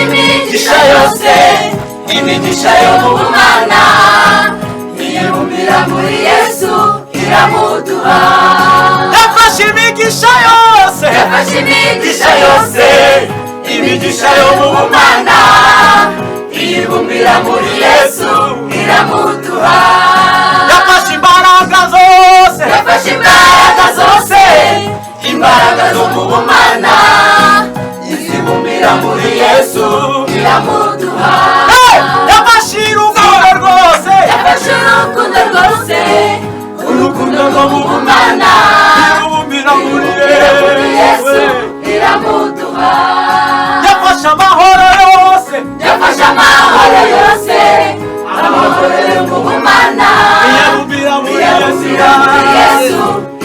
imigisha yose imigisha yo mu Mana iyibumbira muri Yesu iramuduha. Yafashe imigisha yose imigisha yo mu Mana iyibumbira muri Yesu iramuduha. Yafashe imbaraga zose imbaraga zo mu Mana izibumbira muri Yesu iramuduha. Yafashe urukundo rwose urukundo rwo mu Mana izibumbira muri Yesu iramuduha. Yafashe amahoro yose amahoro yo mu Mana izibumbira muri Yesu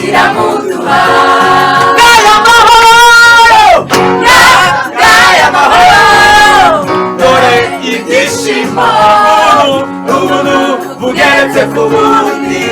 iramuduha. Dore ibyishimo n'ubuntu bugeretse ku bundi